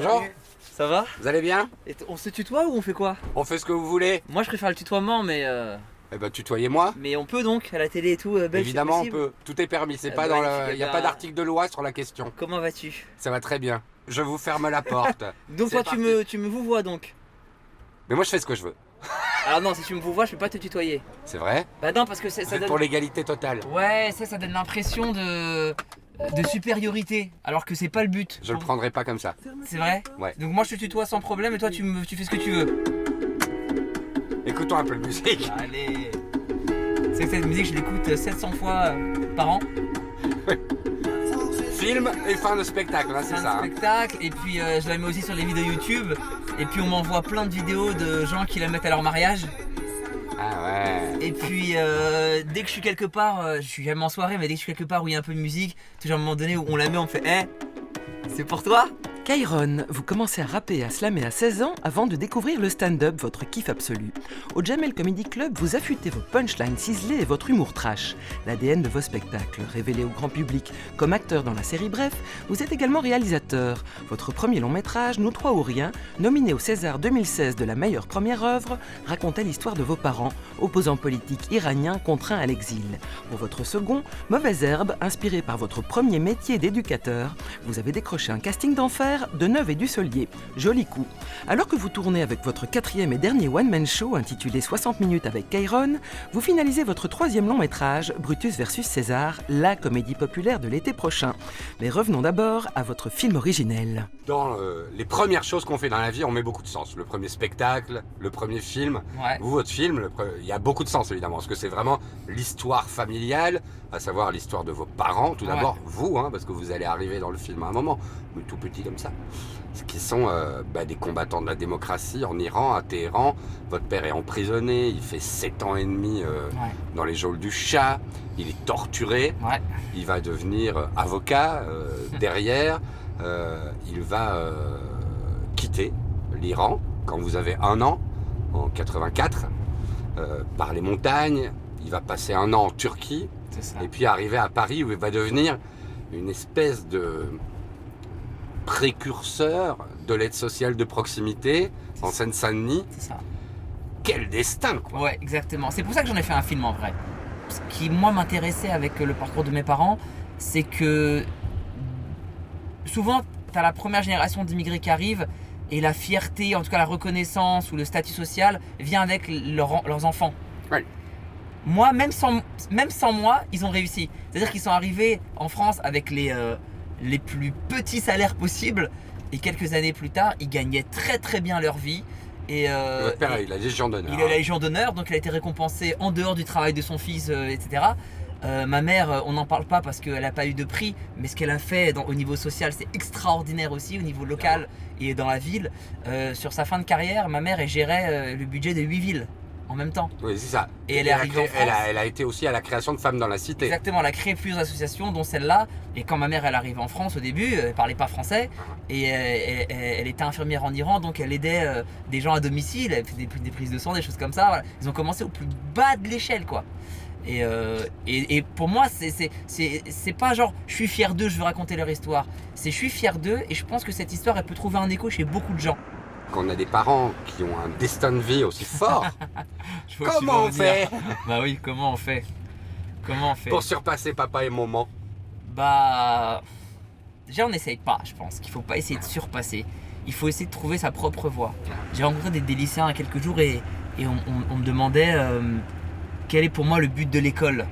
Bonjour. Ça va? Vous allez bien? On se tutoie ou on fait quoi? On fait ce que vous voulez. Moi je préfère le tutoiement Eh ben tutoyez-moi. mais on peut donc à la télé et tout, belge, Évidemment c'est on possible? peut. Tout est permis. C'est pas bah, dans magnifique, le. Il n'y a eh pas ben- d'article de loi sur la question. Comment vas-tu? Ça va très bien. Je vous ferme la porte. Donc C'est toi parti. tu me vous vois donc? Mais moi je fais ce que je veux. Alors non, si tu me vous vois je peux pas te tutoyer. C'est vrai? Bah non parce que ça Vous êtes donne... pour l'égalité totale. Ouais, ça donne l'impression de supériorité, alors que c'est pas le but. Je le prendrai pas comme ça. C'est vrai? Ouais. Donc moi je te tutoie sans problème et toi tu fais ce que tu veux. Écoutons un peu de musique. Allez. C'est que cette musique je l'écoute 700 fois par an. Film et fin de spectacle, hein, c'est C'est ça. un hein. spectacle et puis je la mets aussi sur les vidéos YouTube et puis on m'envoie plein de vidéos de gens qui la mettent à leur mariage Ah ouais. et puis dès que je suis quelque part, je suis jamais en soirée mais dès que je suis quelque part où il y a un peu de musique, toujours à un moment donné où on la met on me fait c'est pour toi? Kairon, vous commencez à rapper et à slammer à 16 ans avant de découvrir le stand-up, votre kiff absolu. Au Jamel Comedy Club, vous affûtez vos punchlines ciselées et votre humour trash, l'ADN de vos spectacles, révélé au grand public. Comme acteur dans la série Bref, vous êtes également réalisateur. Votre premier long métrage, Nous trois ou rien, nominé au César 2016 de la meilleure première œuvre, racontait l'histoire de vos parents, opposants politiques iraniens contraints à l'exil. Pour votre second, Mauvaise herbe, inspiré par votre premier métier d'éducateur, vous avez décroché un casting d'enfer de Neuve et du Solier. Joli coup. Alors que vous tournez avec votre quatrième et dernier one-man show intitulé 60 minutes avec Kairon, vous finalisez votre troisième long métrage, Brutus versus César, la comédie populaire de l'été prochain. Mais revenons d'abord à votre film originel. Dans les premières choses qu'on fait dans la vie, on met beaucoup de sens. Le premier spectacle, le premier film. Ouais. Vous, votre film, il y a beaucoup de sens évidemment, parce que c'est vraiment l'histoire familiale, à savoir l'histoire de vos parents, tout d'abord, vous, hein, parce que vous allez arriver dans le film à un moment, mais tout petit comme ça, qui sont des combattants de la démocratie en Iran, à Téhéran. Votre père est emprisonné, il fait 7 ans et demi dans les geôles du Shah, il est torturé, Ouais. il va devenir avocat derrière, il va quitter l'Iran quand vous avez 1 an, en 84, par les montagnes. Il va passer 1 an en Turquie C'est ça. et puis arriver à Paris où il va devenir une espèce de précurseur de l'aide sociale de proximité en Seine-Saint-Denis. C'est ça. Quel destin, quoi! Ouais, exactement. C'est pour ça que j'en ai fait un film en vrai. Ce qui, moi, m'intéressait avec le parcours de mes parents, c'est que souvent, tu as la première génération d'immigrés qui arrive et la fierté, en tout cas la reconnaissance ou le statut social vient avec leurs enfants. Ouais. Moi, même sans moi, ils ont réussi. C'est-à-dire qu'ils sont arrivés en France avec les plus petits salaires possibles et quelques années plus tard, ils gagnaient très très bien leur vie. Et, Votre père, il a la Légion d'honneur. il a la Légion d'honneur, donc il a été récompensé en dehors du travail de son fils, etc. Ma mère, on n'en parle pas parce qu'elle n'a pas eu de prix, mais ce qu'elle a fait au niveau social, c'est extraordinaire aussi, au niveau local et dans la ville. Sur sa fin de carrière, ma mère, elle gérait le budget de 8 villes en même temps. Oui, c'est ça. Et elle est arrivée en France. Elle a été aussi à la création de Femmes dans la Cité. Exactement, elle a créé plusieurs associations, dont celle-là. Et quand ma mère, elle arrivait en France au début, elle parlait pas français. Et elle était infirmière en Iran, donc elle aidait des gens à domicile, elle fait des prises de sang, des choses comme ça. Voilà. Ils ont commencé au plus bas de l'échelle, quoi. Et pour moi, c'est pas genre je suis fier d'eux, je veux raconter leur histoire. C'est je suis fier d'eux et je pense que cette histoire, elle peut trouver un écho chez beaucoup de gens. Qu'on a des parents qui ont un destin de vie aussi fort. Je vois où tu Comment veux on en venir. fait Bah oui, comment on fait? Comment on fait? pour surpasser papa et maman? Bah. Déjà, on n'essaye pas, je pense qu'il faut pas essayer de surpasser. Il faut essayer de trouver sa propre voie. J'ai rencontré des lycéens il y a quelques jours et on me demandait quel est pour moi le but de l'école.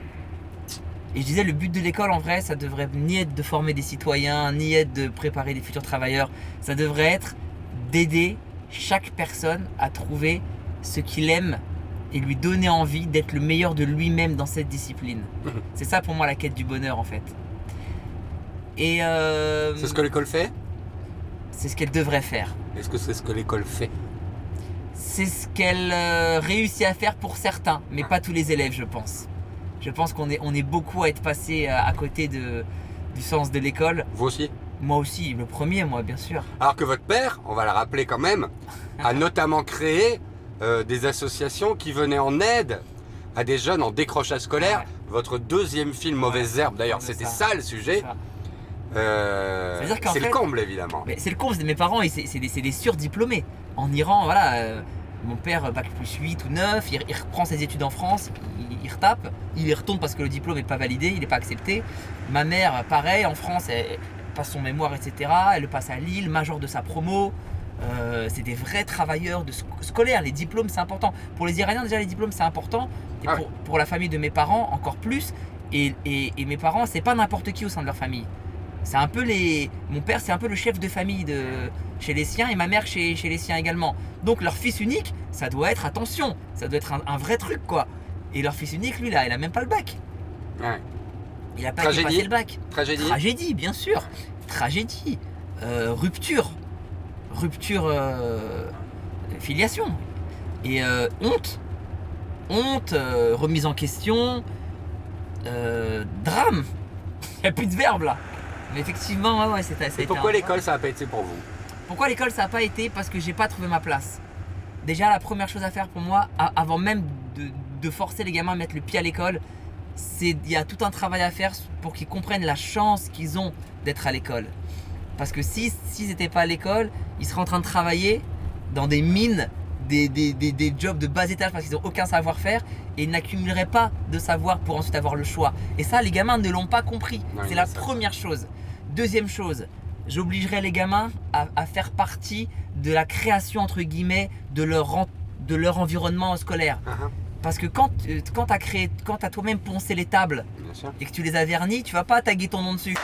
Et je disais, le but de l'école, en vrai, ça devrait ni être de former des citoyens, ni être de préparer des futurs travailleurs. Ça devrait être d'aider chaque personne à trouver ce qu'il aime et lui donner envie d'être le meilleur de lui-même dans cette discipline. C'est ça pour moi la quête du bonheur en fait. Et C'est ce que l'école fait? c'est ce qu'elle devrait faire. Est-ce que c'est ce que l'école fait? C'est ce qu'elle réussit à faire pour certains, mais pas tous les élèves je pense. Je pense qu'on est beaucoup à être passé à côté du sens de l'école. Vous aussi? Moi aussi, le premier, moi bien sûr. Alors que votre père, on va le rappeler quand même, a notamment créé des associations qui venaient en aide à des jeunes en décrochage scolaire. Ouais. Votre deuxième film, Mauvaise herbe, d'ailleurs, c'est c'était ça. ça le sujet. Ça. C'est-à-dire qu'en c'est fait- le comble, évidemment. Mais c'est le con, mes parents, c'est des surdiplômés. En Iran, voilà, mon père, bac plus 8 ou 9, il reprend ses études en France, il retape, il y retourne parce que le diplôme n'est pas validé, il n'est pas accepté. Ma mère, pareil, en France, elle passe son mémoire, etc. Elle le passe à Lille, major de sa promo. C'est des vrais travailleurs scolaires. Les diplômes, c'est important. Pour les Iraniens, déjà, les diplômes, c'est important. Et Ah ouais. pour la famille de mes parents, encore plus. Et mes parents, c'est pas n'importe qui au sein de leur famille. C'est un peu mon père, c'est un peu le chef de famille chez les siens et ma mère chez les siens également. Donc leur fils unique, ça doit être, attention, ça doit être un vrai truc quoi. Et leur fils unique, lui là, il a même pas le bac. Ouais. Il a pas été passé le bac. Tragédie. Tragédie, bien sûr. Tragédie. Rupture. Rupture. Filiation. Et honte. Honte. Remise en question. Drame. Il n'y a plus de verbe là. Mais effectivement, ouais, ça a été Et pourquoi un- l'école, ça n'a pas été pour vous? Pourquoi l'école ça n'a pas été? Parce que j'ai pas trouvé ma place. Déjà la première chose à faire pour moi, avant même de forcer les gamins à mettre le pied à l'école, il y a tout un travail à faire pour qu'ils comprennent la chance qu'ils ont d'être à l'école. Parce que s'ils n'étaient pas à l'école, ils seraient en train de travailler dans des mines, des jobs de bas étage parce qu'ils n'ont aucun savoir-faire et ils n'accumuleraient pas de savoir pour ensuite avoir le choix. Et ça, les gamins ne l'ont pas compris. Non, C'est la ça. première chose. Deuxième chose, j'obligerai les gamins à faire partie de la création, entre guillemets, de leur environnement scolaire. Parce que quand t'as toi-même poncé les tables Bien sûr. et que tu les as vernis, tu vas pas taguer ton nom dessus.